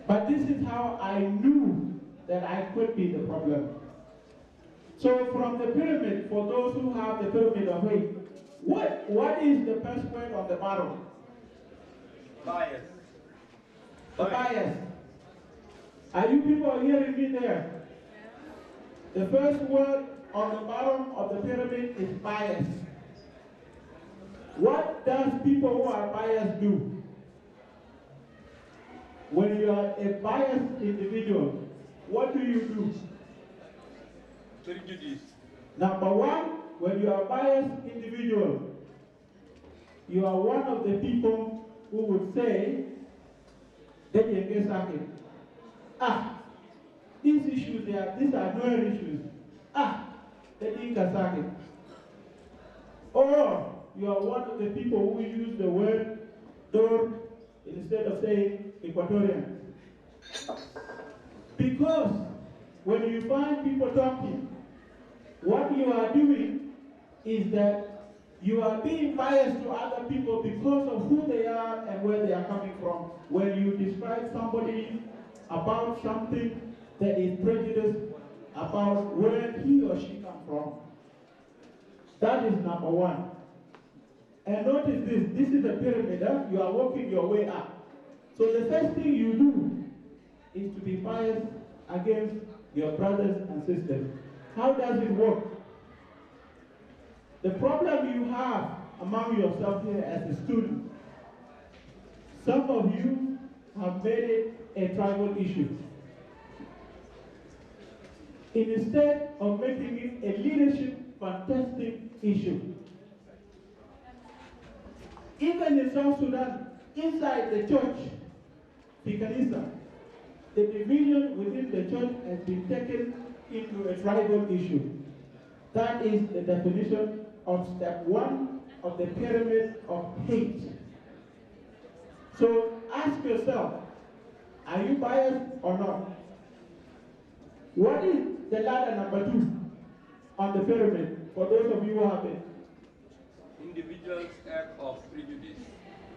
But this is how I knew that I could be the problem. So from the pyramid, for those who have the pyramid of hate, what is the first word on the bottom? Bias. The bias. Are you people hearing me there? The first word on the bottom of the pyramid is bias. What does people who are biased do? When you are a biased individual, what do you do? Prejudice. Number one, when you are a biased individual, you are one of the people who would say, these issues, these are no issues. Or you are one of the people who use the word door instead of saying Equatorian. Because when you find people talking, what you are doing is that you are being biased to other people because of who they are and where they are coming from. When you describe somebody about something, there is prejudice about where he or she comes from. That is number one. And notice this is a pyramid. You are working your way up. So the first thing you do is to be biased against your brothers and sisters. How does it work? The problem you have among yourself here as a student, some of you have made it a tribal issue. Instead of making it a leadership contesting issue. Even in South Sudan, inside the church, the division within the church has been taken into a tribal issue. That is the definition of step one of the pyramid of hate. So ask yourself, are you biased or not? What is the ladder number 2 on the pyramid? for those of you who have it. Individual's act of prejudice.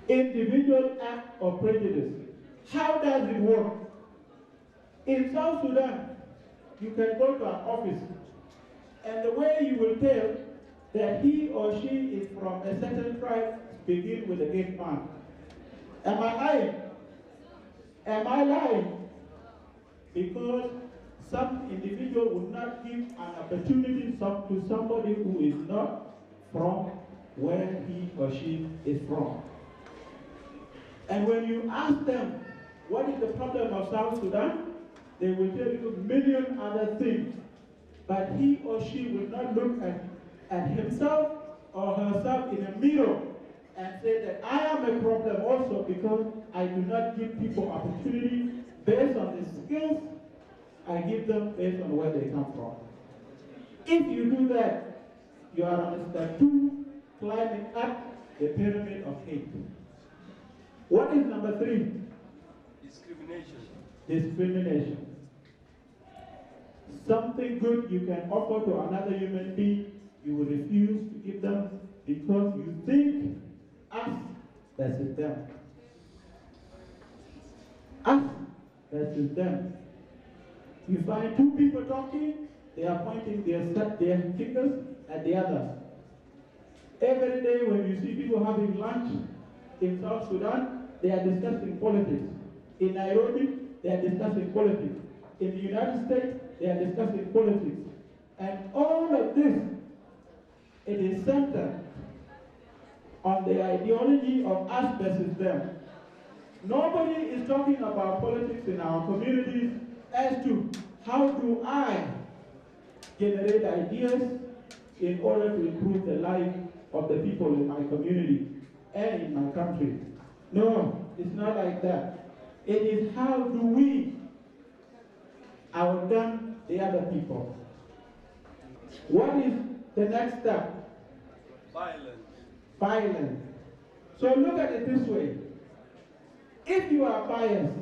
Individual act of prejudice. How does it work? In South Sudan, you can go to an office, and the way you will tell that he or she is from a certain tribe begin with the gate man. Am I lying? Am I lying? Because some individual would not give an opportunity to somebody who is not from where he or she is from. And when you ask them, what is the problem of South Sudan? They will tell you a million other things. But he or she will not look at himself or herself in a mirror and say that I am a problem also because I do not give people opportunity based on the skills. I give them based on where they come from. If you do that, you are on step 2, climbing up the pyramid of hate. What is number 3? Discrimination. Discrimination. Something good you can offer to another human being, you will refuse to give them because you think us versus them. Us versus them. You find 2 people talking, they are pointing their fingers at the others. Every day when you see people having lunch in South Sudan, they are discussing politics. In Nairobi, they are discussing politics. In the United States, they are discussing politics. And all of this, it is centered on the ideology of us versus them. Nobody is talking about politics in our communities as to how do I generate ideas in order to improve the life of the people in my community and in my country. No, it's not like that. It is how do we outgun the other people. What is the next step? Violence. Violence. So look at it this way. If you are biased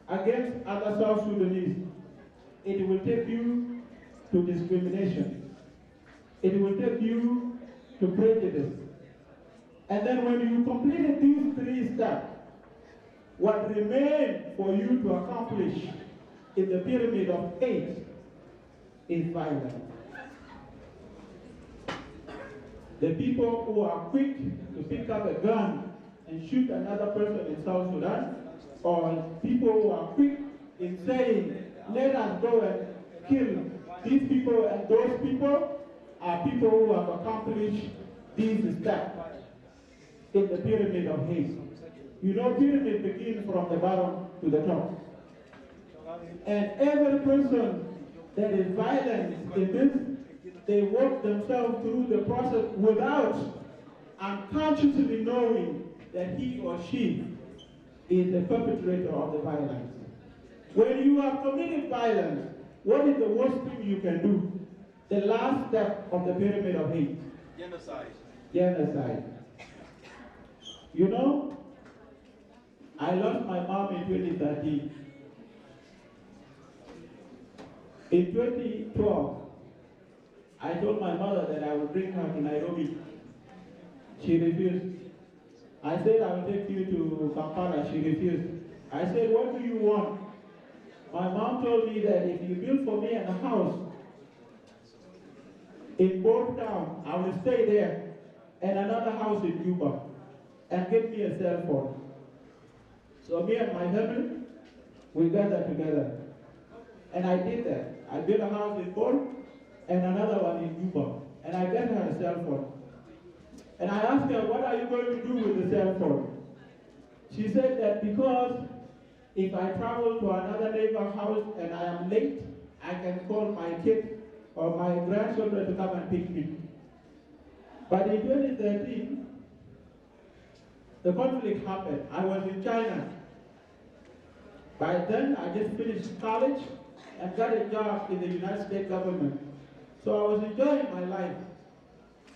against other South Sudanese, it will take you to discrimination. It will take you to prejudice. And then when you completed these 3 steps, what remains for you to accomplish in the pyramid of hate is violence. The people who are quick to pick up a gun and shoot another person in South Sudan, or people who are quick in saying, let us go and kill these people and those people, are people who have accomplished these steps in the pyramid of hate. You know, pyramid begins from the bottom to the top. And every person that is violent in this, they work themselves through the process without unconsciously knowing that he or she is the perpetrator of the violence. When you have committed violence, what is the worst thing you can do? The last step of the pyramid of hate. Genocide. Genocide. You know, I lost my mom in 2013. In 2012, I told my mother that I would bring her to Nairobi. She refused. I said, I will take you to Kampala. She refused. I said, what do you want? My mom told me that if you build for me a house in Port Town, I will stay there, and another house in Cuba, and get me a cell phone. So me and my family, we gathered together. And I did that. I built a house in Port and another one in Cuba. And I got her a cell phone. And I asked her, what are you going to do with the cell phone? She said that because if I travel to another neighbor's house and I am late, I can call my kid or my grandchildren to come and pick me. But in 2013, the conflict happened. I was in China. By then, I just finished college and got a job in the United States government. So I was enjoying my life.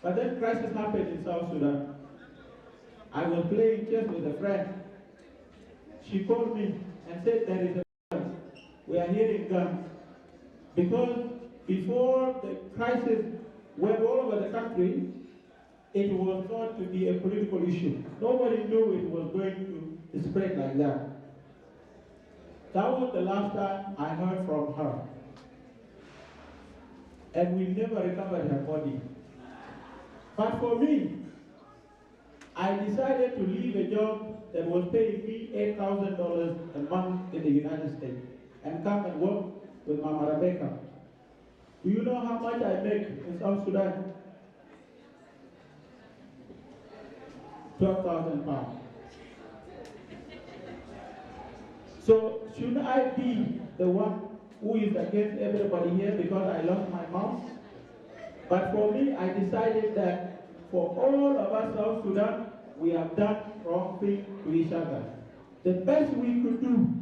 But then crisis happened in South Sudan. I was playing chess with a friend. She called me and said, there is a gun. We are hearing guns. Because before the crisis went all over country, it was thought to be a political issue. Nobody knew it was going to spread like that. That was the last time I heard from her. And we never recovered her body. But for me, I decided to leave a job that was paying me $8,000 a month in the United States and come and work with Mama Rebecca. Do you know how much I make in South Sudan? 12,000 pounds. So should I be the one who is against everybody here because I lost my mom? But for me, I decided that for all of us South Sudan, we have done wrong thing to each other. The best we could do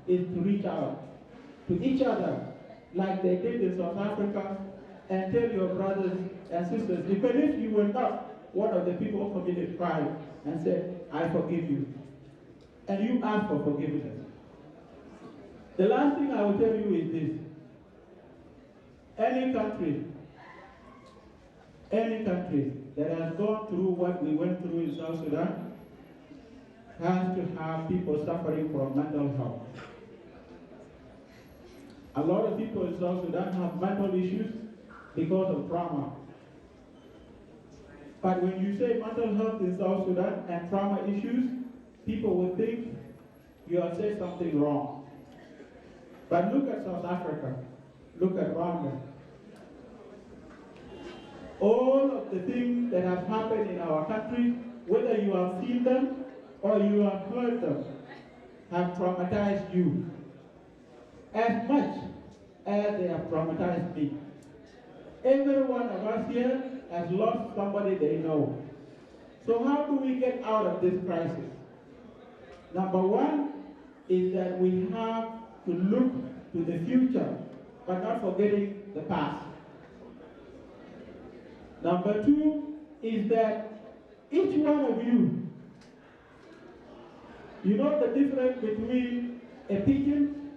is to reach out to each other like they did in South Africa and tell your brothers and sisters, even if you were not one of the people who committed crime, and said, I forgive you. And you ask for forgiveness. The last thing I will tell you is this. Any country that has gone through what we went through in South Sudan has to have people suffering from mental health. A lot of people in South Sudan have mental issues because of trauma. But when you say mental health in South Sudan and trauma issues, people will think you have said something wrong. But look at South Africa, look at Rwanda. All of the things that have happened in our country, whether you have seen them or you have heard them, have traumatized you as much as they have traumatized me. Every one of us here has lost somebody they know. So how do we get out of this crisis? Number one is that we have to look to the future, but not forgetting the past. Number two is that each one of you know the difference between a pigeon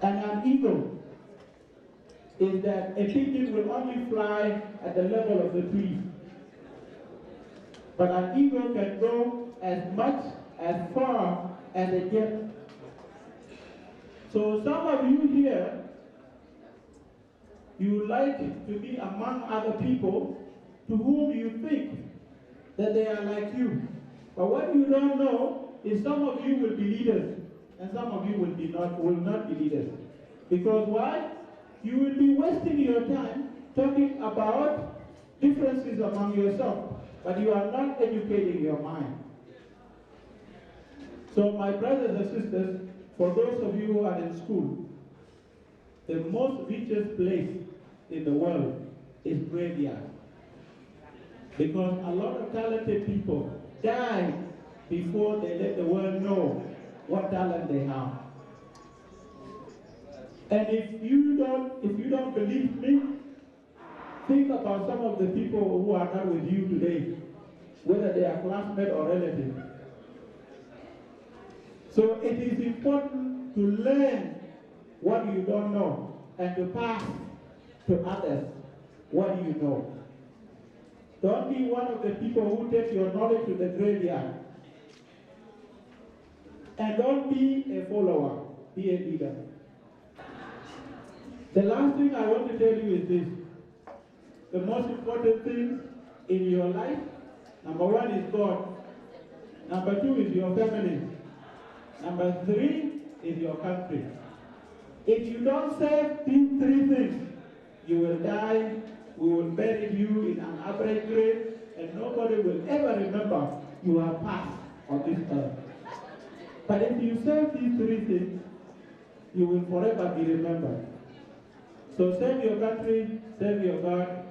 and an eagle is that a pigeon will only fly at the level of the tree. But an eagle can go as much, as far as a jet. So some of you here, you like to be among other people to whom you think that they are like you. But what you don't know is some of you will be leaders and some of you will not be leaders. Because why? You will be wasting your time talking about differences among yourself, but you are not educating your mind. So my brothers and sisters, for those of you who are in school, the most richest place in the world is graveyard. Because a lot of talented people die before they let the world know what talent they have. And if you don't believe me, think about some of the people who are not with you today, whether they are classmates or relatives. So it is important to learn what you don't know and to pass to others what you know. Don't be one of the people who take your knowledge to the graveyard. And don't be a follower, be a leader. The last thing I want to tell you is this. The most important thing in your life, number one is God. Number two is your family. Number three is your country. If you don't serve these three things, you will die, we will bury you in an average grave, and nobody will ever remember you have passed on this earth. But if you serve these three things, you will forever be remembered. So serve your country, serve your God,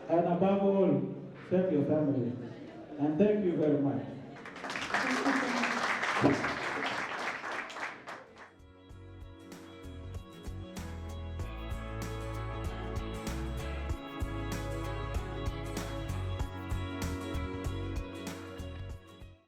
and above all, serve your family. And thank you very much.